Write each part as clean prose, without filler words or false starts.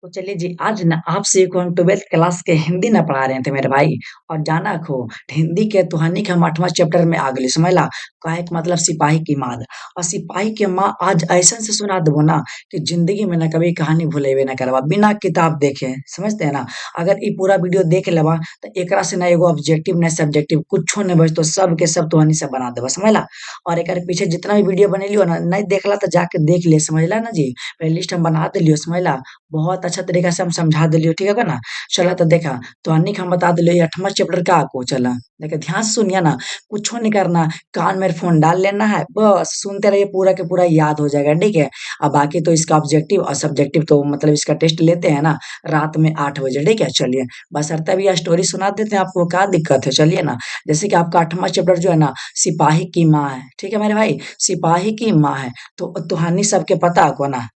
तो चलिए जी, आज ना आपसे एक हम 12th क्लास के हिंदी ना पढ़ा रहे थे मेरे भाई। और जाना खो हिंदी के तुहानी के हम 8वां चैप्टर में आ गए समझला। काहे के मतलब सिपाही की माँ। और सिपाही के माँ आज ऐसा से सुना देबो ना कि जिंदगी में ना कभी कहानी भुलेबे ना करबा बिना किताब देखे, समझते हैं ना। अगर ये पूरा वीडियो देख लेबा तो एकरा से ना एगो ऑब्जेक्टिव ना सब्जेक्टिव कुछो नहीं बचतो, सब के सब तुहानी से बना देबा समझला। और एकर पीछे जितना भी वीडियो बनेलियो ना नहीं देखला तो जाके देख ले, समझला ना जी। प्लेलिस्ट हम बना देलियो समझला। बहुत अच्छा तरीका से हम समझा देलियो, ठीक है ना। चला तो देखा तो अन्नी के हम बता दिलो ये 8वां चैप्टर का को चला। देखा ध्यान से सुनिए ना, कुछ नहीं करना, कान में फोन डाल लेना है, बस सुनते रहिए, पूरा के पूरा याद हो जाएगा, ठीक है। अब बाकी तो इसका ऑब्जेक्टिव और सब्जेक्टिव तो मतलब इसका टेस्ट लेते हैं ना रात में 8 बजे, ठीक है। चलिए बस अरता भी स्टोरी सुना देते हैं आपको, क्या दिक्कत है, चलिए ना। जैसे कि आपका 8वां चैप्टर जो है ना सिपाही की माँ है, ठीक है मेरे भाई। सिपाही की माँ है तो तुहानी सबके पता को ना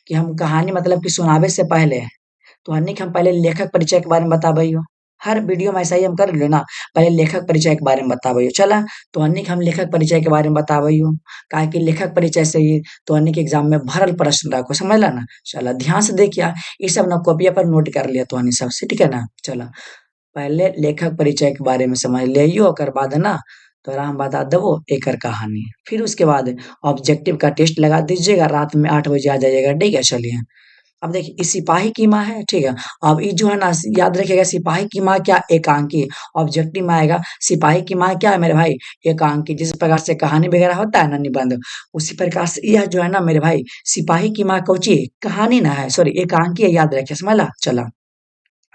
कि हम कहानी मतलब कि सुनावे से पहले तो हन्नी के हम पहले लेखक परिचय के बारे में बताबइयो। हर वीडियो में ऐसा ही हम कर लो ना, पहले लेखक परिचय के बारे में बताबइयो चला। तो हन्नी के हम लेखक परिचय के बारे में बताबइयो, काहे कि लेखक परिचय से ही तो हन्नी के एग्जाम में भरल प्रश्न रखो, समझला ना। चला ध्यान से देखिया, ये सब ना कॉपिया पर नोट कर लिया तो हन्नी सबसे, ठीक है ना। चला पहले लेखक परिचय के बारे में समझ लियो, ओकर बाद ना तोरा हम बता देबो एकर कहानी। फिर उसके बाद ऑब्जेक्टिव का टेस्ट लगा दीजिएगा, रात में 8 बजे आ जाइएगा, ठीक है। चलिए अब देखिए ये सिपाही की माँ है, ठीक है। अब ये जो है ना याद रखिएगा, सिपाही की माँ क्या एकांकी। ऑब्जेक्टिव में आएगा सिपाही की माँ क्या है मेरे भाई, एकांकी। जिस प्रकार से कहानी वगैरह होता है ना निबंध, उसी प्रकार से यह जो है ना मेरे भाई सिपाही की माँ कौची कहानी ना है, सॉरी एकांकी है, याद रखिए, समझला। चला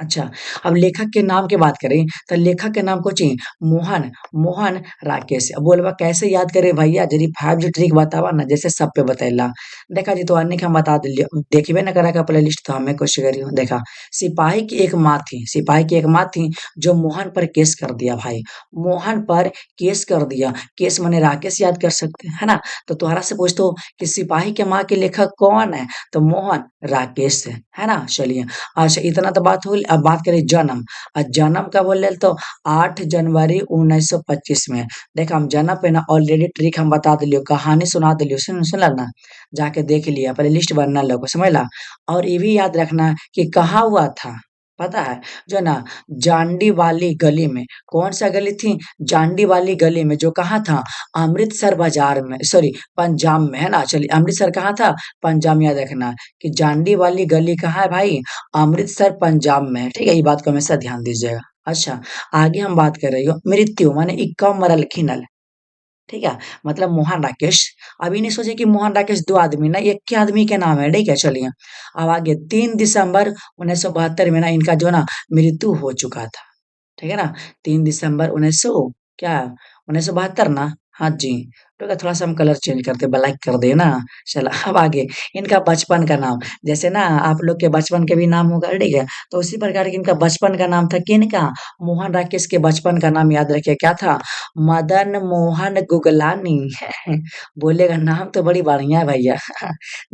अच्छा, अब लेखक के नाम की बात करें तो लेखक के नाम कोची मोहन। मोहन राकेश। अब बोलबा कैसे याद करे भैया, जरी 5G ट्रिक बतावा ना जैसे सब पे बतैला। देखा जी तो अन्य के हम बता दिलियो, देखबे ना करा का प्लेलिस्ट तो हमें कोशिश करियो। देखा सिपाही की एक माँ थी, सिपाही की एक माँ थी जो मोहन पर केस कर दिया भाई। मोहन पर केस कर दिया, केस माने राकेश याद कर सकते हैं, है ना। तो तुम्हारा से पूछतो कि सिपाही के माँ के लेखक कौन है, तो मोहन राकेश है ना। चलिए अच्छा इतना तो बात हो गई। अब बात करें जन्म। जन्म का बोले तो 8 जनवरी 1925 में। देखा हम जन्म पे ना ऑलरेडी ट्रिक हम बता दिलियो, कहानी सुना दिलियो, सुनला ना। जाके देख लिया, पहले लिस्ट बनना लोग समझला। और ये भी याद रखना कि कहाँ हुआ था, पता है जो ना जांडी वाली गली में। कौन सा गली थी, जांडी वाली गली में, जो कहाँ था अमृतसर बाजार में, सॉरी पंजाब में, है ना। चलिए अमृतसर कहाँ था, पंजाब में, याद रखना कि जांडी वाली गली कहाँ है भाई, अमृतसर पंजाब में है, ठीक है। ये बात को हमेशा ध्यान दीजिएगा। अच्छा आगे हम बात कर रही हो मृत्यु माने इक्का मरल खिनल, ठीक है। मतलब मोहन राकेश। अभी नहीं सोचे कि मोहन राकेश दो आदमी ना, एक के आदमी के नाम है, ठीक है। चलिए अब आगे 3 दिसंबर 1972 में ना इनका जो ना मृत्यु हो चुका था, ठीक है ना। 3 दिसंबर 1900 क्या 1972 ना, हाँ जी। तो थोड़ा सा हम कलर चेंज करते, ब्लैक कर दे ना। चला अब आगे इनका बचपन का नाम। जैसे ना आप लोग के बचपन के भी नाम होगा, ठीक है। तो उसी प्रकार के इनका बचपन का नाम था, किनका मोहन राकेश के बचपन का नाम याद रखिए क्या था, मदन मोहन गुगलानी। बोलेगा नाम तो बड़ी बढ़िया है भैया।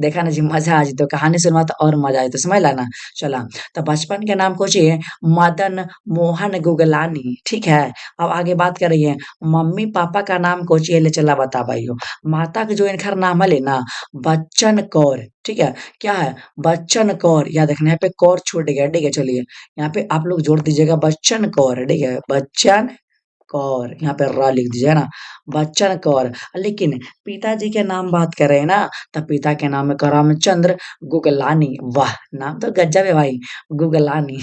देखा ना जी मजा आ जी, तो कहानी सुनवा तो और मजा आए तो समझ ला ना। चला तो बचपन के नाम को चाहिए मदन मोहन गुगलानी, ठीक है। अब आगे बात करिए मम्मी पापा का नाम को चाहिए, ले चला बता भाई हो। माता का जो इनका नाम है ना बच्चन कौर, ठीक है। क्या है बच्चन कौर, याद रखना, यहाँ पे कौर छूट गया, ठीक है। चलिए यहाँ पे आप लोग जोड़ दीजिएगा बच्चन कौर, ठीक है, बच्चन कौर, यहाँ पे र लिख दीजिए ना, बच्चन कौर। लेकिन पिताजी के नाम बात कर रहे हैं ना, तो पिता के नाम है करमचंद्र गुगलानी। वाह नाम तो गजब है भाई, गुगलानी।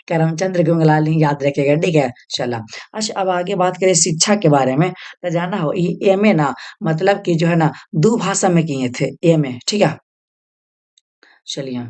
करमचंद्र गुगलानी याद रखेगा, ठीक है। चला अच्छा अब आगे बात करें शिक्षा के बारे में। तो जाना हो ये एम ए ना मतलब कि जो है ना दो भाषा में किए थे एम ए, ठीक है। चलिए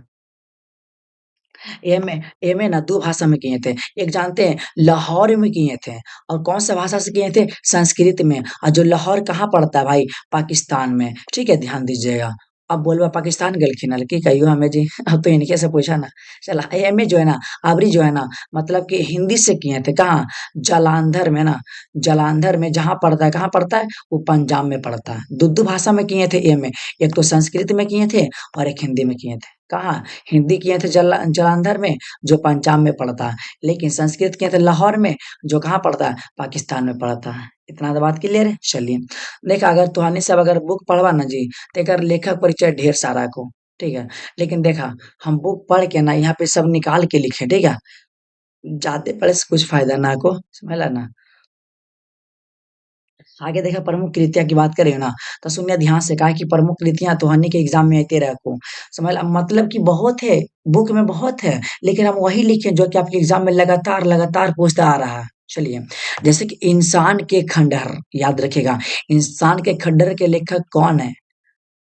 एमए ना 2 भाषा में किए थे। एक जानते हैं लाहौर में किए थे, और कौन सा भाषा से किए थे, संस्कृत में। और जो लाहौर कहाँ पड़ता है भाई, पाकिस्तान में, ठीक है, ध्यान दीजिएगा। अब बोलबा पाकिस्तान गलखिन हल्की कहियो हमें जी। अब तो इनके से पूछा ना। चला एमए जो है ना अबरी जो है ना मतलब कि हिंदी से किए थे, कहाँ जालंधर में ना। जालंधर में जहाँ पड़ता है, कहाँ पड़ता है, वो पंजाब में पड़ता है। दो भाषा में किए थे एमए, एक तो संस्कृत में किए थे और एक हिंदी में किए थे। कहाँ हिंदी किए थे जालंधर में, जो पंजाब में पड़ता है। लेकिन संस्कृत किए थे लाहौर में, जो कहाँ पड़ता है, पाकिस्तान में पड़ता है। इतना तो बात क्लियर है। चलिए देखा अगर तुहानी सब अगर बुक पढ़वा ना जी तो एकर लेखक परिचय ढेर सारा को ठीक है। लेकिन देखा, हम बुक पढ़ के ना यहाँ पे सब निकाल के लिखे, ठीक है। जाते पढ़े से कुछ फायदा ना को, समझला ना। आगे देखा प्रमुख कृतियां की बात करें ना, तो सुनिए ध्यान से, कहा कि प्रमुख कृतियां तो हनी के एग्जाम में आते रहे को, समझला। मतलब कि बहुत है, बुक में बहुत है, लेकिन हम वही लिखे जो कि आपके एग्जाम में लगातार लगातार पूछता आ रहा है। चलिए, जैसे कि इंसान के खंडहर, याद रखिएगा, इंसान के खंडहर के लेखक कौन है?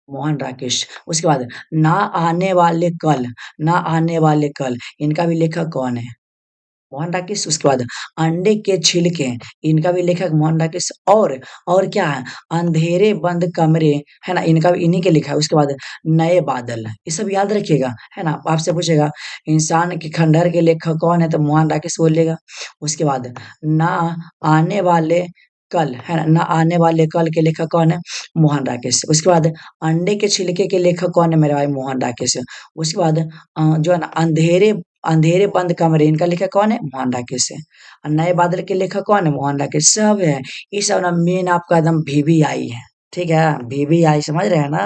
मोहन राकेश। उसके बाद ना आने वाले कल, ना आने वाले कल, इनका भी लेखक कौन है? मोहन राकेश। उसके बाद अंडे के छिलके, इनका भी लेखक मोहन राकेश। और क्या है? अंधेरे बंद कमरे, है ना, इनका भी इन्हीं के लिखा है। उसके बाद नए बादल, ये सब याद रखिएगा, है ना। आपसे पूछेगा इंसान के खंडहर के लेखक कौन है, तो मोहन राकेश बोलिएगा। उसके बाद ना आने वाले कल, है ना, ना आने वाले कल के लेखक कौन है? मोहन राकेश। उसके बाद अंडे के छिलके के लेखक कौन है मेरे भाई? मोहन राकेश। उसके बाद जो है ना अंधेरे अंधेरे बंद कमरे, इनका लेखक कौन है? मोहन राकेश है। और नए बादल के लेखक कौन है? मोहन राकेश। सब है, ये सब ना मेन आपका एकदम वीवीआई है, ठीक है। वीवीआई समझ रहे हैं ना,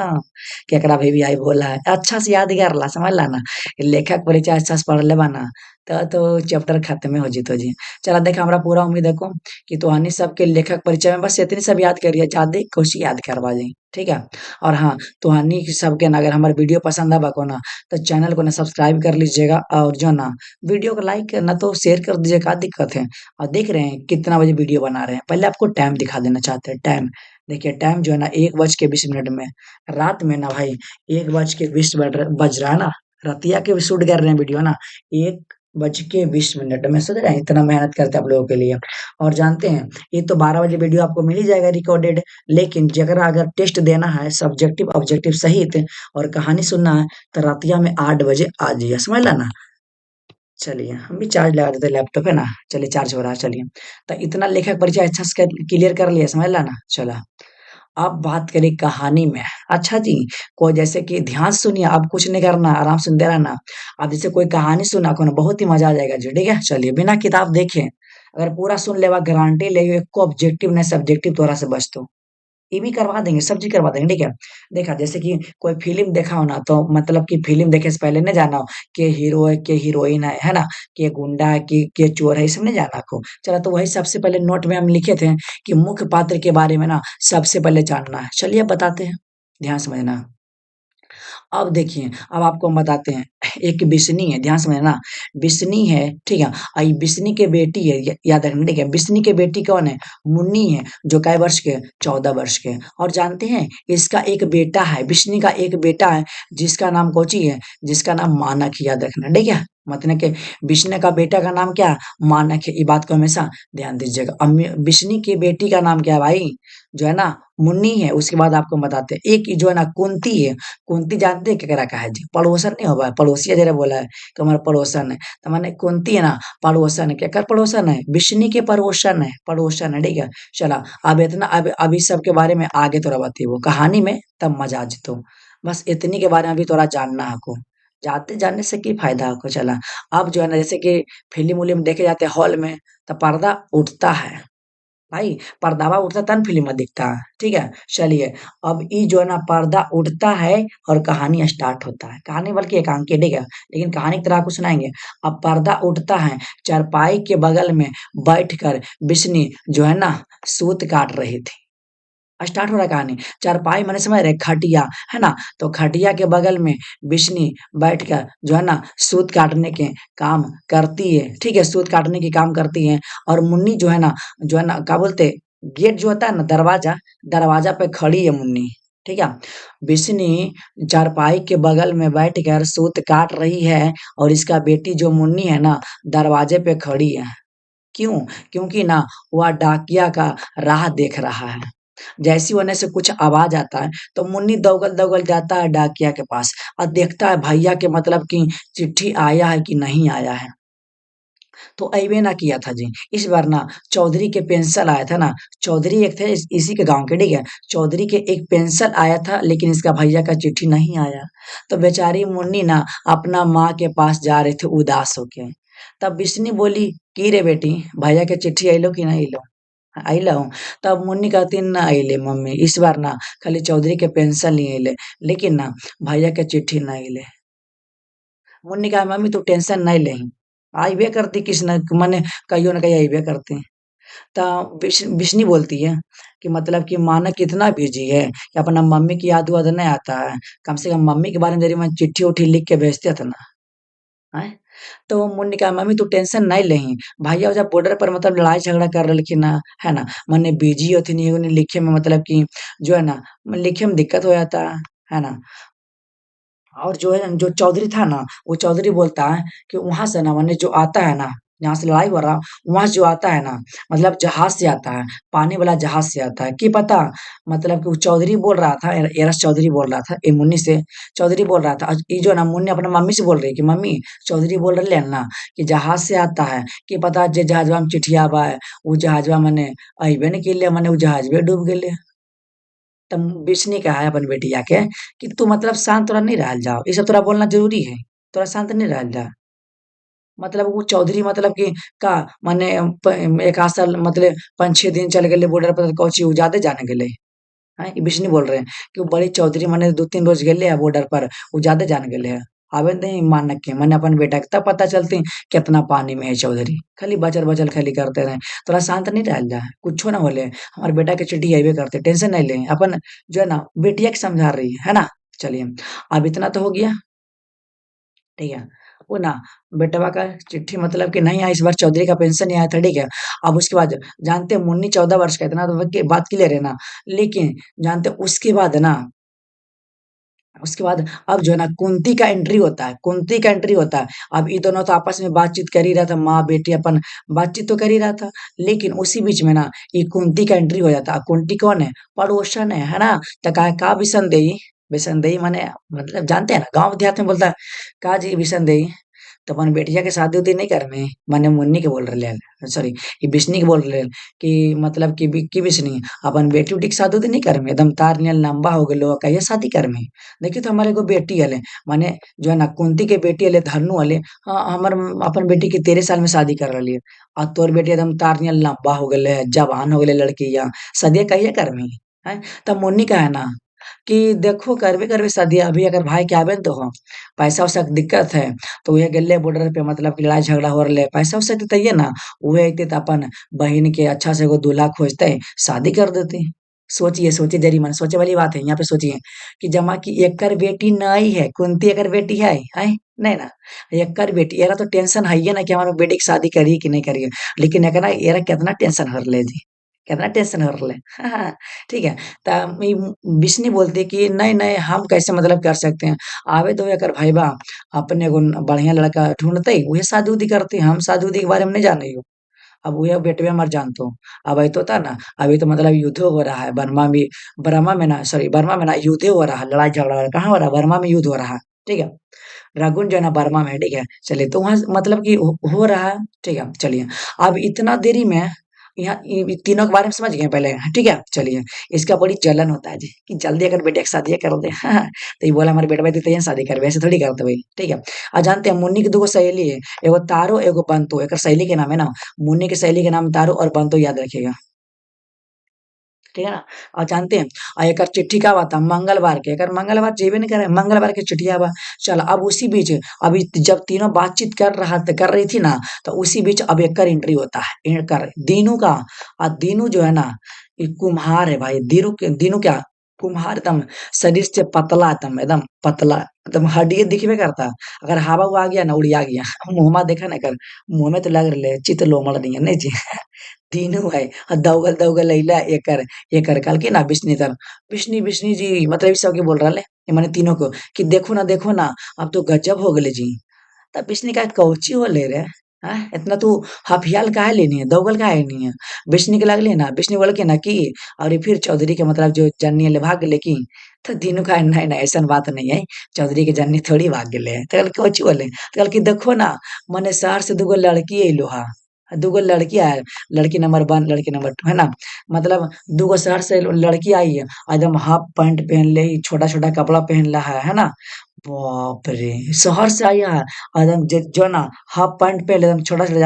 केकरा वीवीआई बोला है, अच्छा से याद कर ला, समझ ला ना। लेखक परिचय अच्छा से पढ़ लेबा ना, तो चैप्टर खत्म हो जितो जी। चला देखा, हमरा पूरा उम्मीद है को कि तोहनी सबके लेखक परिचय में बस इतनी सब याद करिए, ज्यादा कुछ याद करवा जाए, ठीक है। और हाँ, तोहनी सबके ना अगर हमारे वीडियो पसंद आबा को ना, तो चैनल को ना सब्सक्राइब कर लीजिएगा, और जो ना वीडियो को लाइक करना तो शेयर कर दीजिएगा, क्या दिक्कत है। और देख रहे हैं कितना बजे वीडियो बना रहे हैं, पहले आपको टाइम दिखा देना चाहते हैं। टाइम देखिए, टाइम जो है ना 1:20 में, रात में ना भाई 1:20 बज रहा है ना, रतिया के भी शूट कर रहे हैं वीडियो ना, 1:20 में, सोच रहे हैं इतना मेहनत करते हैं आप लोगों के लिए। और जानते हैं, ये तो 12 बजे वीडियो आपको मिल ही जाएगा रिकॉर्डेड, लेकिन जगह अगर टेस्ट देना है सब्जेक्टिव ऑब्जेक्टिव सहित और कहानी सुनना है, तो रतिया में 8 बजे आ जाइए, समझ ला ना। चलिए, हम भी चार्ज लगा देते लैपटॉप है ना, चलिए चार्ज हो रहा है, चलिए। तो इतना लेखक परिचय अच्छा से क्लियर कर लिया, समझ ला ना। चला, अब बात करें कहानी में। अच्छा जी, कोई जैसे कि ध्यान से सुनिए, अब कुछ नहीं करना, आराम से सुनते रहना। अब जैसे कोई कहानी सुना को ना, बहुत ही मजा आ जाएगा जी, ठीक है। चलिए, बिना किताब देखे अगर पूरा सुन लेवा, गारंटी ले, एक को ऑब्जेक्टिव नहीं सब्जेक्टिव तोरा से बचतो, ये भी करवा देंगे, सब चीज करवा देंगे, ठीक है। देखा, जैसे कि कोई फिल्म देखा हो ना, तो मतलब कि फिल्म देखे से पहले नहीं जाना हो कि हीरो है के हीरोइन है ना, के गुंडा है के चोर है, ये सब नहीं जाना को। चला, तो वही सबसे पहले नोट में हम लिखे थे कि मुख्य पात्र के बारे में ना सबसे पहले जानना है। चलिए अब बताते हैं, ध्यान समझना। अब देखिए, अब आपको हम बताते हैं, एक बिस्नी है, ध्यान समझना। बिस्नी है, ठीक है। और ये बिस्नी के बेटी है, याद रखना, ठीक है। बिस्नी के बेटी कौन है? मुन्नी है, जो कै वर्ष के? 14 वर्ष के। और जानते हैं, इसका एक बेटा है, बिस्नी का एक बेटा है, जिसका नाम कोची है? जिसका नाम मानक है, याद रखना, ठीक है। मतलब कि बिस्नी का बेटा का नाम क्या है? मानक है, ये बात को हमेशा ध्यान दीजिएगा। बिस्नी की बेटी का नाम क्या है भाई? जो है ना मुन्नी है। उसके बाद आपको बताते हैं, एक जो है ना कुंती है। कुंती जानते हैं केकरा का है जी? पड़ोसन नहीं होगा, पड़ोसिया जरा बोला है कि हमारा पड़ोसन है, तो माने कुंती है ना पड़ोसन है, क्या पड़ोसन है? विष्णु के पड़ोसन है, पड़ोसन है, ठीक है। चला, अब इतना, अब इस सब के बारे में आगे तोरा बताइए वो कहानी में, तब मजा आ जितो। बस इतनी के बारे में अभी थोड़ा जानना है, जाते जानने से की फायदा आपको। चला, अब जो है ना, जैसे कि फिल्म उलिम देखे जाते हैं हॉल में, तो पर्दा उठता है भाई, पर्दावा उठता तन फिल्म में दिखता है, ठीक है। चलिए, अब ये जो है ना पर्दा उठता है और कहानी स्टार्ट होता है, कहानी बल्कि एकांकी, ठीक है, लेकिन कहानी की तरह आपको सुनाएंगे। अब पर्दा उठता है, चारपाई के बगल में बैठकर बिस्नी जो है ना सूत काट रही थी। स्टार्ट हो रहा है कहानी। चारपाई मैंने समझ रहे, खटिया, है ना, तो खटिया के बगल में बिस्नी बैठकर जो है ना सूत काटने के काम करती है, ठीक है, सूत काटने की काम करती है। और मुन्नी जो है ना क्या बोलते, गेट जो होता है ना, दरवाजा, दरवाजा पे खड़ी है मुन्नी, ठीक है। बिस्नी चारपाई के बगल में बैठकर सूत काट रही है, और इसका बेटी जो मुन्नी है ना दरवाजे पे खड़ी है। क्यों? क्योंकि ना वह डाकिया का राह देख रहा है। जैसी होने से कुछ आवाज आता है, तो मुन्नी दौगल दौगल जाता है डाकिया के पास, और देखता है भैया के मतलब कि चिट्ठी आया है कि नहीं आया है। तो अइबे ना किया था जी। इस बार ना चौधरी के पेंसिल आया था ना, चौधरी एक थे इसी के गांव के, ठीक है। चौधरी के एक पेंसिल आया था, लेकिन इसका भैया का चिट्ठी नहीं आया। तो बेचारी मुन्नी ना अपना माँ के पास जा रहे थे उदास होके। तब बिस्नी बोली, की रे बेटी, भैया के चिट्ठी अइलो कि नहीं अइलो? अइलौ तब मुन्नी कहती ना अइले मम्मी इस बार ना खाली चौधरी के पेंशन लिए अइले लेकिन ना भैया के चिट्ठी ना अइले। मुन्नी कहा मम्मी तू टेंशन नहीं लेही आइबे करती किस न मने कहियो न कहियो अइबे करती। ता बिशनी बोलती है कि मतलब कि माँ ना कितना बिजी है कि अपना मम्मी की याद वाद नहीं आता है। कम से कम मम्मी के बारे में जरी मैं चिट्ठी उठी लिख के भेजते थे ना। हैं? तो मुन्नी कहा मम्मी तू टेंशन नहीं लेही भैया जब बॉर्डर पर मतलब लड़ाई झगड़ा कर रहलखिन ना है ना मने बिजी होती नहीं उन्हें लिखे में मतलब कि जो है ना लिखे में दिक्कत हो जाता है ना। और जो है जो चौधरी था ना, वो चौधरी बोलता है कि वहाँ से ना माने जो आता है ना, जहाँ से लड़ाई हो रहा, वहाँ से जो आता है ना, मतलब जहाज से आता है, पानी वाला जहाज से आता है। कि पता मतलब कि वो चौधरी बोल रहा था, एरस चौधरी बोल रहा था, ए मुन्नी से चौधरी बोल रहा था। ये जो ना मुन्नी अपने मम्मी से बोल रही है कि मम्मी चौधरी बोल रहे हैं ना कि जहाज से आता है। कि पता जे जहाजवा में चिट्ठिया बा है, वो जहाजवा मने अइबे नहीं केले मने वो जहाजवे डूब गेले। तब बिस्नी कहा है अपन बेटिया के कि तू मतलब शांत तोरा नहीं रहल जाओ ये सब तोरा बोलना जरूरी है तोरा शांत नहीं रहल जा मतलब वो चौधरी मतलब कि का माने एक आध साल मतलब 5-6 दिन चल गए बॉर्डर पर कौची उ ज्यादा जाने गेले हैं ई बिस्नी बोल रहे हैं कि वो बड़ी चौधरी माने 2-3 रोज गेले है बॉर्डर पर वो ज्यादा जाने गेले है आवे नहीं मान के मैंने अपन बेटा के तब पता चलती कितना पानी में है चौधरी खाली बचल बचल खाली करते रहे थोड़ा शांत नहीं रहल जा कुछ ना बोले हमारे बेटा के चिट्ठी अबे करते टेंशन नहीं ले अपन जो है ना बेटिया के समझा रही है ना चलिए अब इतना तो हो गया ठीक है वो ना बेटवा का चिट्ठी मतलब कि नहीं आया इस बार चौधरी का पेंशन नहीं आया था ठीक है अब उसके बाद जानते हैं मुन्नी 14 वर्ष का इतना तो बात क्लियर है ना लेकिन जानते हैं उसके बाद अब जो है ना कुंती का एंट्री होता है कुंती का एंट्री होता है अब ये दोनों तो आपस में बातचीत कर ही रहा था माँ बेटी अपन बातचीत तो कर ही रहा था लेकिन उसी बीच में ना ये कुंती का एंट्री हो जाता है कुंती कौन है पड़ोसन है ना तो का बिसनदेही बिसनदेही माने मतलब जानते हैं ना गांव देहात में बोलता है का जी बिसनदेही तो अपन बेटिया के शादी उदी नहीं कर में माने मुन्नी के बोल रहे हैं सॉरी ये बिस्नी के बोल रहे हैं कि मतलब कि बिस्नी अपन बेटी उटी के शादी उदी नहीं कर में एकदम तार नियल लंबा हो गेलो कहिया शादी कर में देखियो तो हमारे एगो बेटी हले माने जो है ना कुंती के बेटी हले धनु हले हाँ हमर अपन बेटी के 13 साल में शादी कर रही है और तोर बेटी एकदम तार नियल लंबा हो गेले जवान हो गेले लड़की या शादी कहिया कर में है तब मुन्नी का है ना कि देखो करबे करबे शादी अभी अगर भाई के आबे न तो हो पैसा वैसा के दिक्कत है तो उहे गेले बॉर्डर पे मतलब कि लड़ाई झगड़ा हो रहले पैसा वैसा देते ना उहे अइते त अपन बहिन के अच्छा से एगो दूल्हा खोजते शादी कर देते सोचिए जरी मन सोचे वाली बात है यहाँ पे सोचिए कि जमा की एकर बेटी नहीं है कुंती एकर बेटी है नहीं ना एकर बेटी एरा तो टेंशन है ना कि हमारे बेटी की शादी करी कि नहीं करी लेकिन एकरा एरा कितना टेंशन हर ले जी कितना टेंशन हर ले ठीक है बिस्नी बोलती कि नहीं नहीं हम कैसे मतलब कर सकते हैं आवे तो एकर भाईबा अपने को बढ़िया लड़का ढूंढते वही शादी उदी करते हम शादी उदी के बारे में नहीं जाने हो अब वही बेटवे मर जानतो अब आई तो था ना अभी तो मतलब युद्ध हो रहा है बर्मा में ना सॉरी बर्मा में ना युद्ध हो रहा है लड़ाई झगड़ा हो रहा है कहाँ हो रहा है बर्मा में युद्ध हो रहा है ठीक है रगुन जो है ना बर्मा में है ठीक है चलिए तो वहां मतलब कि हो रहा है ठीक है चलिए अब इतना देरी में यहाँ ये तीनों के बारे में समझ गए पहले ठीक है चलिए इसका बड़ी जलन होता है जी कि जल्दी अगर बेटे की शादी कर दे तो ये बोला हमारे बेटा भाई तो ये शादी कर ऐसे थोड़ी करते भाई ठीक है और जानते हैं मुन्नी की दो सहेली है एगो तारो एगो बंतो एक सहेली के नाम है ना मुन्नी की सहेली के नाम तारो और बंतो याद रखिएगा ठीक है ना और जानते हैं और एक चिट्ठी का बता मंगलवार के अगर मंगलवार जेबे नहीं करे मंगलवार के चिट्ठिया बा चल अब उसी बीच अभी जब तीनों बातचीत कर रही थी ना तो उसी बीच अब एक एंट्री होता है कर दीनू का और दीनू जो है ना ये कुम्हार है भाई दीनू क्या कुम्हार एकदम शरीर से पतला एकदम पतला एकदम हड्डी दिखबे करता अगर हवा हुआ आ गया ना उड़िया गया मुंह में देखा ना कर मुंह में तो लग रहे चित लोमड़ नहीं है नहीं जी तीनों है दौगल दौगल अइला एकर काल के ना बिस्नी जी मतलब ई सब के बोल रहले माने तीनों को कि देखो ना अब तो गजब हो गेले जी तब बिस्नी का कौची होले रे हाँ इतना तू हफियाल काहे लेनी है दौगल काहे नहीं है बिस्नी के लगले ना बिस्नी बोल के ना कि और ये फिर चौधरी के मतलब जो जन्नी ले भाग गेले की तो तीनों का नहीं ना ऐसा बात नहीं है चौधरी के जन्नी थोड़ी भाग गेले है तो कल कौची बोले तो कल कि देखो ना मने शहर से दुगो लड़की अइलो हा दुगो लड़की है लड़की नंबर 1 लड़की नंबर 2 है ना मतलब दुगो शहर से लड़की आई है एकदम हाफ पैंट पहन ले छोटा छोटा कपड़ा पहन रहा है ना बाप रे! शहर से आई है एकदम जो ना हाफ पैंट पहले एकदम छोटा छोटा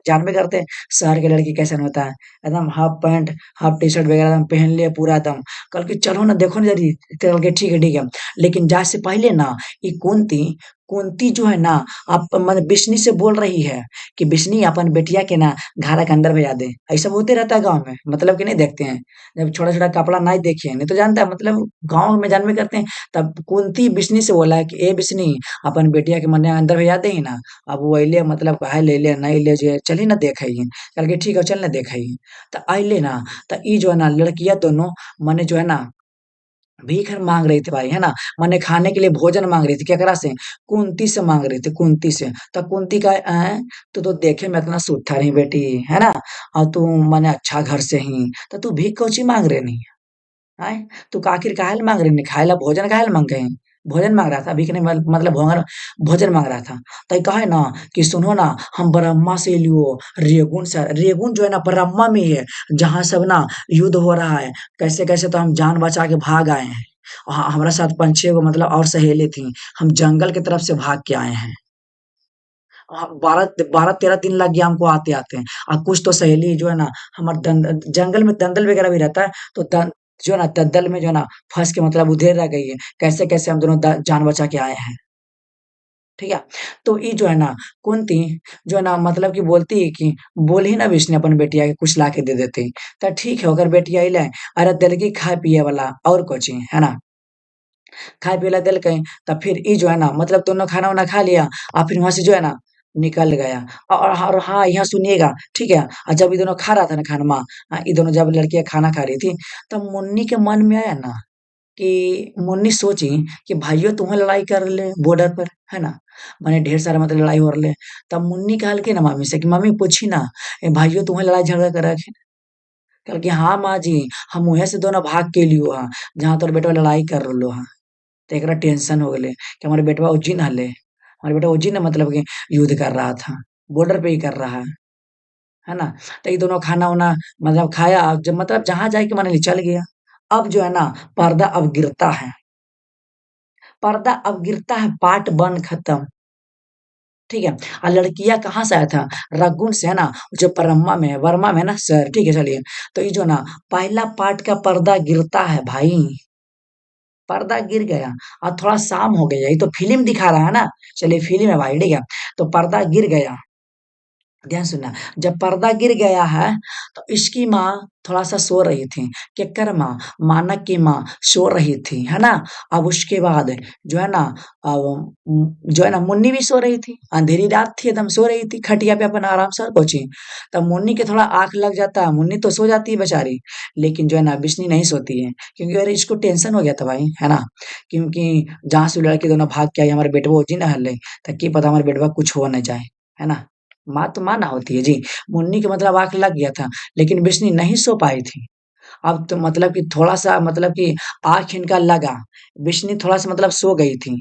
जानबे करते हैं शहर के लड़की कैसन होता है। एकदम half pant half T shirt वगैरह एकदम पहन लिए पूरा एकदम। कल की चलो ना देखो ना जरी। कल के ठीक है लेकिन जाए से पहले ना ये कुंती कुंती जो है ना आप मतलब बिशनी से बोल रही है कि बिशनी अपन बेटिया के ना घर के अंदर भेजा दे। ऐसा होते रहता है गांव में मतलब कि नहीं देखते हैं। जब छोटा छोटा कपड़ा नहीं देखे नहीं तो जानता है मतलब गांव में जानबे करते हैं। तब कुंती बिस्नी से बोला है कि ए बिस्नी अपन बेटिया के मने अंदर भेजा दे ही ना। अब वो अइले मतलब काहे ले ले नहीं ले जे चली ना देखई। कल के ठीक है चल ना देखई। तो अइले ना तो ई जो है ना लड़कियां दोनों मने जो है ना भीख मांग रही थी भाई है ना। मने खाने के लिए भोजन मांग रही थी केकरा से कुंती से मांग रही थी कुंती से। तो कुंती का तो देखे में इतना सुथर ही बेटी है ना। और तू मने अच्छा घर से ही तो तू भीख कौची मांग रहे नहीं आए। तू आखिर काहे मांग रही नहीं खाए ला भोजन काहे मांग गए भोजन मांग रहा था भीख नहीं मतलब भोजन भोजन मांग रहा था। तो ये कहे ना कि सुनो ना हम ब्रह्मा से लियो रेगुन से रेगुन जो है ना ब्रह्मा में ही है जहाँ सब ना युद्ध हो रहा है। कैसे कैसे तो हम जान बचा के भाग आए हैं। हमारे साथ 5-6 गो मतलब और सहेली थी। हम जंगल की तरफ से भाग के आए हैं। 12-13 दिन लग गया हमको आते आते हैं। और कुछ तो सहेली जो है ना हमारे जंगल में दंदल वगैरह भी रहता है। तो जो है ना दलदल में जो है ना फंस के मतलब उधर रह गई है। कैसे कैसे हम दोनों जान बचा के आए हैं। ठीक है। तो ये जो है ना कुंती जो है ना मतलब कि बोलती है कि बोल ही ना विष्णु अपन बेटिया के कुछ ला के दे देते। तो ठीक है अगर बेटिया अइले अरे दिल की खाए पिए वाला और कुछ है ना खाए पिए ला दिल कहीं। तब फिर ये जो है ना मतलब दोनों खाना वाना खा लिया और फिर वहां से जो है ना निकल गया। और हाँ यहाँ सुनिएगा ठीक है। और जब ये दोनों खा रहा था ना खाना ये दोनों जब लड़कियां खाना खा रही थी तब मुन्नी के मन में आया ना कि मुन्नी सोची कि भाइयों तुम्हें लड़ाई कर ले बॉर्डर पर है ना। मैंने ढेर सारा मतलब लड़ाई हो रहे। तब मुन्नी कहल के ना मम्मी से कि मम्मी पूछी ना भाइयों तुम्हें लड़ाई झगड़ा कर रखे। कल कि हाँ माँ जी हम वहीं से दोनों भाग के लियो हाँ जहाँ तोर बेटवा लड़ाई कर रहो हाँ। तो एकरा टेंशन हो गेले कि हमारे बेटवा उज्जी ना हले हमारे बेटा उज्जी ना मतलब कि युद्ध कर रहा था बॉर्डर पे ही कर रहा है ना। तो ये दोनों खाना वाना मतलब खाया जब मतलब जहां जाए के माने चल गया। अब जो है ना पर्दा अब गिरता है। पर्दा अब गिरता है पार्ट 1 खत्म। ठीक है। और लड़कियां कहाँ से आया था रंगून से है ना जो परमा में है वर्मा में है ना सर ठीक है चलिए। तो ये जो ना पहला पार्ट का पर्दा गिरता है भाई। पर्दा गिर गया और थोड़ा शाम हो गया ये तो फिल्म दिखा रहा है ना। चलिए फिल्म है भाई ठीक है। तो पर्दा गिर गया ध्यान सुनना। जब पर्दा गिर गया है तो इसकी माँ थोड़ा सा सो रही थी। केकर माँ मानक की माँ सो रही थी है ना। अब उसके बाद जो है ना जो है ना मुन्नी भी सो रही थी अंधेरी रात थी एकदम सो रही थी खटिया पे अपन आराम से कोचिंग। तब मुन्नी के थोड़ा आंख लग जाता है मुन्नी तो सो जाती है बेचारी। लेकिन जो है ना बिस्नी नहीं सोती है क्योंकि अरे इसको टेंशन हो गया था भाई है ना। क्योंकि जहां से लड़के दोनों भाग के आई हमारे बेटवा जी ना हल्ले ताकि पता हमारे बेटवा कुछ हो न जाए है ना। माँ तो माँ ना होती है जी। मुन्नी के मतलब आँख लग गया था लेकिन बिस्नी नहीं सो पाई थी। अब तो मतलब कि थोड़ा-सा मतलब कि आँख इनका लगा। बिस्नी थोड़ा-सा मतलब सो गई थी।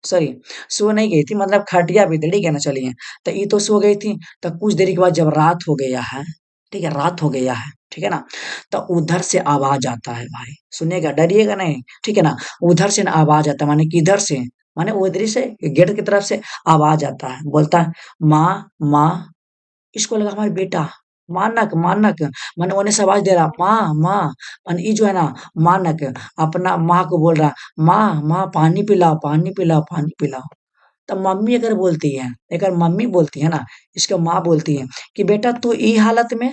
सॉरी सो नहीं गई थी मतलब खटिया पे थी ठीक है ना चलिए। तो ये तो सो गई थी तो कुछ देरी के बाद जब रात हो गया है ठीक है रात हो गया है ठीक है ना। तो उधर से आवाज आता है भाई सुनिएगा डरिएगा नहीं ठीक है ना। उधर से ना आवाज आता है माने किधर से माने उधर से गेट की तरफ से आवाज आता है बोलता है माँ माँ। इसको लगा हमारा बेटा मानक मानक माने ओने से आवाज दे रहा माँ माँ। माने ई जो है ना मानक अपना माँ को बोल रहा माँ माँ पानी पिलाओ पानी पिलाओ। तब मम्मी अगर बोलती है अगर मम्मी बोलती है ना इसके माँ बोलती है कि बेटा तू ई हालत में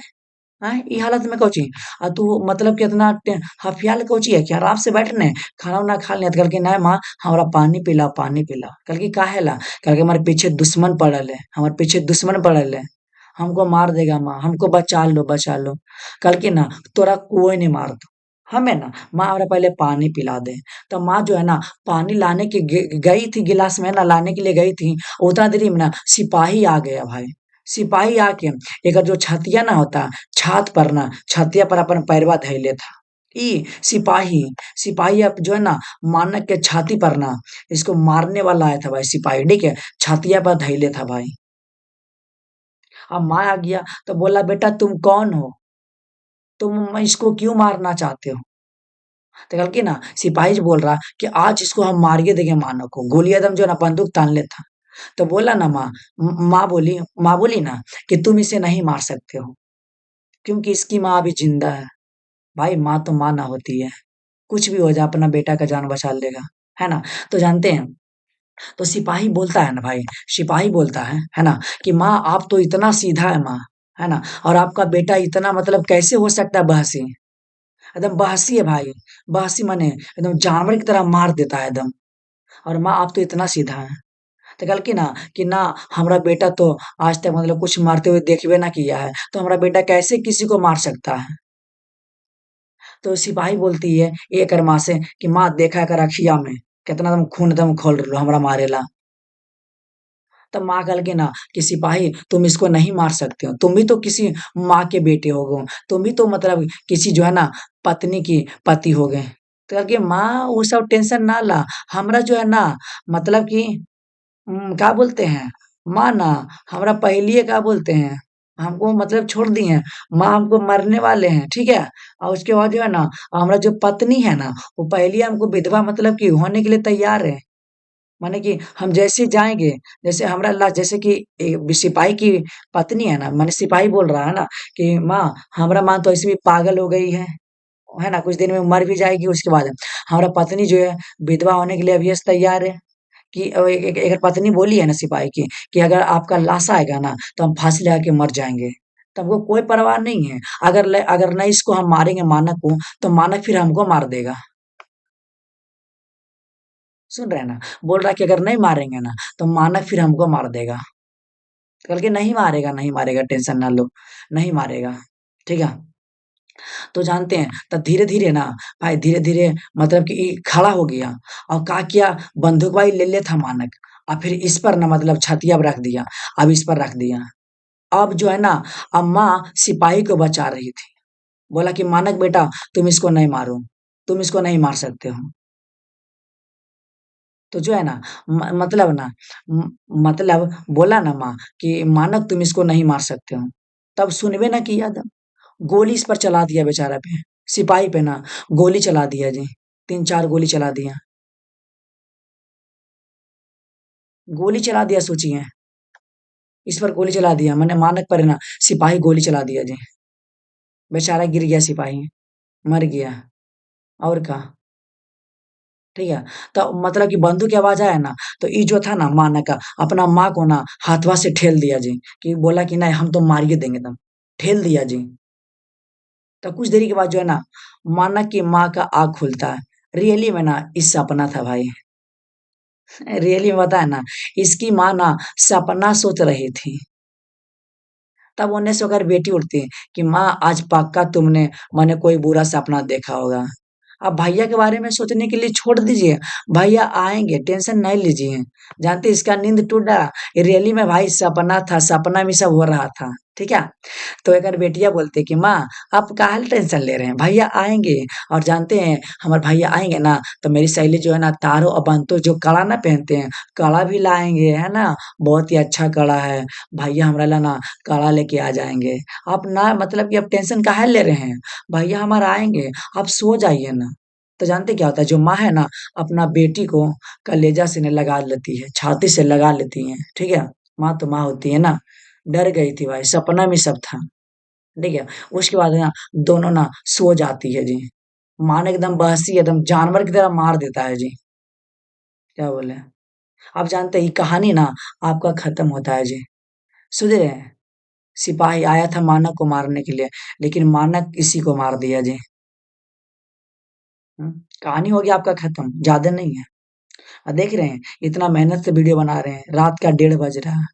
हैं ई हालत में कौची तू मतलब कि इतना हफियाल कौची है कि आराम से बैठ ने खाना वाना खा ले कल के ना माँ हमरा पानी पिला कल की काहे ला कल के हमारे पीछे दुश्मन पड़ल है हमारे पीछे दुश्मन पड़ल है। हमको मार देगा माँ हमको बचा लो कल की ना तोरा कोई नहीं मार दो हमें ना माँ हमरा पहले पानी पिला दे। तो माँ जो है ना पानी लाने की गई थी गिलास में ना लाने के लिए गई थी। उतना देरी में ना सिपाही आ गया भाई। सिपाही आके एकर जो छतिया ना होता छात पर ना छतिया पर अपन पैरवा धइले था। ई सिपाही सिपाही अब जो है ना मानक के छाती पर ना इसको मारने वाला आया था भाई सिपाही ठीक है छतिया पर धइले था भाई। अब माँ आ गया तो बोला बेटा तुम कौन हो तुम इसको क्यों मारना चाहते हो तो कल की ना सिपाही जी बोल रहा कि आज इसको हम मार के देंगे मानो को, गोली एकदम जो है ना बंदूक तान लेता। तो बोला ना माँ बोली ना कि तुम इसे नहीं मार सकते हो क्योंकि इसकी माँ अभी जिंदा है। भाई माँ तो माँ ना होती है, कुछ भी हो जाए अपना बेटा का जान बचा लेगा, है ना। तो जानते हैं, तो सिपाही बोलता है ना भाई, सिपाही बोलता है ना, कि माँ आप तो इतना सीधा है माँ, है ना, और आपका बेटा इतना मतलब कैसे हो सकता है बहसी, एकदम बहसी है भाई, बहसी माने एकदम जानवर की तरह मार देता है एकदम। और माँ आप तो इतना सीधा है। तो कल की ना कि ना हमारा बेटा तो आज तक मतलब कुछ मारते हुए देखबे ना किया है, तो हमारा बेटा कैसे किसी को मार सकता है। तो सिपाही बोलती है एक माँ से कि माँ देखा कर अखिया में कितना दम खून दम खोल रहे हो हमरा मारेला। तब माँ कल के ना कि सिपाही तुम इसको नहीं मार सकते हो, तुम भी तो किसी माँ के बेटे हो गो, तुम भी तो मतलब किसी जो है ना पत्नी की पति हो गए। तो कल के माँ वो सब टेंशन ना ला, हमरा जो है ना मतलब कि क्या बोलते हैं, माँ ना हमरा पहलिए क्या बोलते हैं, हमको मतलब छोड़ दी हैं, माँ हमको मरने वाले हैं, ठीक है। और उसके बाद जो है ना हमारा जो पत्नी है ना वो पहले हमको विधवा मतलब कि होने के लिए तैयार है। माने कि हम जैसे जाएंगे, जैसे हमरा ला जैसे कि सिपाही की पत्नी है ना, माने सिपाही बोल रहा है ना कि माँ हमरा माँ तो ऐसे भी पागल हो गई है ना, कुछ दिन में मर भी जाएगी। उसके बाद हमारा पत्नी जो है विधवा होने के लिए अभी से तैयार है कि एक पत्नी बोली है ना सिपाही की कि अगर आपका लाश आएगा ना तो हम फांसी लगा के मर जाएंगे। तो हमको कोई परवाह नहीं है, अगर नहीं इसको हम मारेंगे मानक को, तो मानक फिर हमको मार देगा। सुन रहे हैं ना, बोल रहा है कि अगर नहीं मारेंगे ना तो मानक फिर हमको मार देगा। कल के नहीं मारेगा, नहीं मारेगा, टेंशन ना लो, नहीं मारेगा, ठीक है। तो जानते हैं तब धीरे धीरे ना भाई धीरे धीरे मतलब कि खड़ा हो गया और क्या किया, बंदूक भाई ले ले था मानक और फिर इस पर ना मतलब छतिया पर रख दिया, अब इस पर रख दिया। अब जो है ना अम्मा सिपाही को बचा रही थी, बोला कि मानक बेटा तुम इसको नहीं मारो, तुम इसको नहीं मार सकते हो। तो जो है ना मतलब ना म मतलब बोला ना माँ कि मानक तुम इसको नहीं मार सकते हो। तब सुनबे ना किया था, गोली इस पर चला दिया बेचारा पे, सिपाही पे ना गोली चला दिया जी, 3-4 गोली चला दिया। गोली चला दिया सोचिए, इस पर गोली चला दिया माने मानक पर है ना सिपाही गोली चला दिया जी। बेचारा गिर गया सिपाही, मर गया और क्या, ठीक है। तो मतलब कि बंदूक की आवाज़ आया ना, तो ये जो था ना मानक का अपना माँ को ना हाथवा से ठेल दिया जी, कि बोला कि नहीं हम तो मार ही देंगे एकदम, ठेल दिया जी। तो कुछ देरी के बाद जो है ना मानक की माँ का आँख खुलता है, रियली में ना इस सपना था भाई, रियली में पता है ना इसकी माँ ना सपना सोच रही थी। तब उन्हें से होकर बेटी उठती है कि माँ आज पक्का तुमने माने कोई बुरा सपना देखा होगा। अब भैया के बारे में सोचने के लिए छोड़ दीजिए, भैया आएँगे, टेंशन नहीं लीजिए। जानते हैं इसका नींद टूट गया, रियली में भाई सपना था, सपना में सब हो रहा था, ठीक है? तो एक बार बेटियाँ बोलती है कि माँ आप काहे टेंशन ले रहे हैं, भैया आएँगे। और जानते हैं हमारे भैया आएँगे ना तो मेरी सहेली जो है ना तारो और बंतो जो कड़ा ना पहनते हैं, कड़ा भी लाएँगे, है ना? बहुत ही अच्छा कड़ा है, भैया हमरा ला ना कड़ा लेके आ जाएँगे। आप ना मतलब कि आप टेंशन काहे ले रहे हैं? भैया हमारा आएँगे, आप सो जाइए ना। तो जानते क्या होता है, जो माँ है ना अपना बेटी को कलेजा से ना लगा लेती है, छाती से लगा लेती है, ठीक है? माँ तो माँ होती है ना, डर गई थी भाई, सपना में सब था, ठीक है? उसके बाद ना दोनों ना सो जाती है जी। माँ ने एकदम बहसी एकदम जानवर की तरह मार देता है जी, क्या बोले? आप जानते हैं ये कहानी ना आपका खत्म होता है जी। सुन रहे हैं? सिपाही आया था मानव को मारने के लिए, लेकिन मानव इसी को मार दिया जी। हुँ, कहानी हो गया आपका खत्म, ज़्यादा नहीं है। देख रहे हैं, इतना मेहनत से वीडियो बना रहे हैं, रात का 1:30 बज रहा है।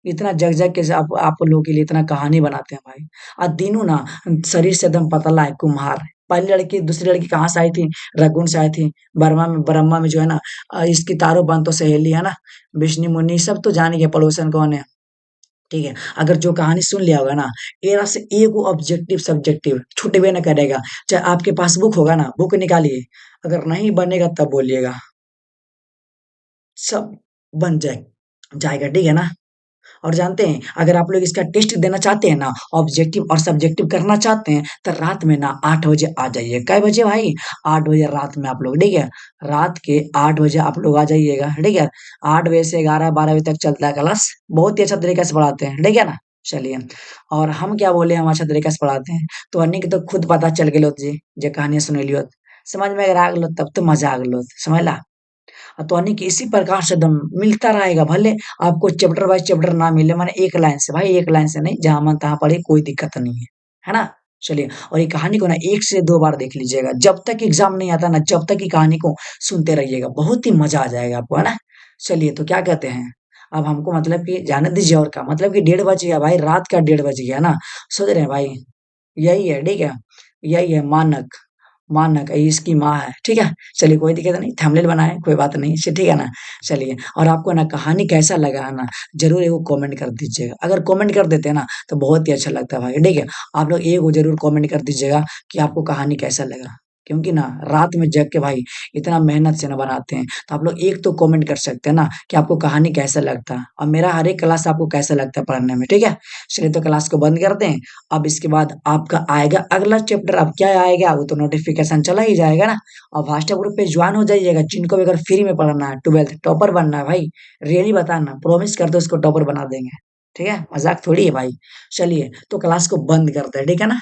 इतना जग-जग के आप लोगों के लिए इतना कहानी बनाते हैं भाई। दिनू ना शरीर से एकदम पतला है, कुम्हार। पहली लड़की, दूसरी लड़की कहाँ से आई थी? रंगून से आई थी। बरमा में जो है ना इसकी तारो बाँधो सहेली है ना, बिश्नी मुन्नी सब तो जान ही गए पड़ोसन कौन है, ठीक है? अगर जो कहानी सुन लिया होगा ना, एरा से एगो ऑब्जेक्टिव सब्जेक्टिव छूटबे ना करेगा। चाहे आपके पास बुक होगा ना, बुक निकालिए, अगर नहीं बनेगा तब बोलिएगा। सब बन जाएगा, ठीक है ना? और जानते हैं अगर आप लोग इसका टेस्ट देना चाहते हैं ना, ऑब्जेक्टिव और सब्जेक्टिव करना चाहते हैं, तो रात में ना 8 बजे आ जाइए। कै बजे भाई? 8 बजे रात में आप लोग, ठीक है? रात के 8 बजे आप लोग आ जाइएगा, ठीक है? 8 बजे से 11-12 बजे तक चलता है क्लास। बहुत ही अच्छा तरीके से पढ़ाते हैं, ठीक है ना? चलिए, और हम क्या बोले, हम अच्छा तरीके से पढ़ाते हैं। तो अन्य के तो खुद पता चल गेलो जी, जे कहानी सुनैलियो। समझ में अगर आ गेलो तब तो मजा आ गेलो, समझला? तो यानी कि इसी प्रकार से एकदम मिलता रहेगा, भले आपको चैप्टर वाइज चैप्टर ना मिले, माने एक लाइन से, भाई एक लाइन से नहीं, जहाँ मन तहाँ पढ़िए, कोई दिक्कत नहीं है ना? चलिए, और ये कहानी को ना 1 से 2 बार देख लीजिएगा, जब तक एग्ज़ाम नहीं आता ना, जब तक ये कहानी को सुनते रहिएगा, बहुत ही मज़ा आ जाएगा आपको, है ना? चलिए, तो क्या कहते हैं, अब हमको मतलब कि जाने दीजिए और क्या, मतलब कि 1:30 बज गया भाई, रात का 1:30 बज गया ना, सोच रहे हैं भाई, यही है, ठीक है? यही है मानक। मानक इसकी माँ है, ठीक है? चलिए कोई दिक्कत नहीं, थंबनेल बनाएँ, कोई बात नहीं, ठीक है ना? चलिए, और आपको ना कहानी कैसा लगा है ना, ज़रूर एगो कमेंट कर दीजिएगा। अगर कमेंट कर देते हैं ना, तो बहुत ही अच्छा लगता है भाई, ठीक है? आप लोग एगो ज़रूर कमेंट कर दीजिएगा कि आपको कहानी कैसा लगा। क्योंकि ना रात में जग के भाई इतना मेहनत से ना बनाते हैं, तो आप लोग एक तो कमेंट कर सकते हैं ना कि आपको कहानी कैसा लगता है और मेरा हर एक क्लास आपको कैसा लगता है पढ़ने में, ठीक है? चलिए तो क्लास को बंद करते हैं। अब इसके बाद आपका आएगा अगला चैप्टर, अब क्या आएगा वो तो नोटिफिकेशन चला ही जाएगा ना। और व्हाट्सएप ग्रुप पे ज्वाइन हो जाइएगा, जिनको भी अगर फ्री में पढ़ना है, 12th टॉपर बनना है भाई, रियली बताना, प्रॉमिस कर दो उसको टॉपर बना देंगे, ठीक है? मजाक थोड़ी है भाई। चलिए तो क्लास को बंद करते हैं, ठीक है ना?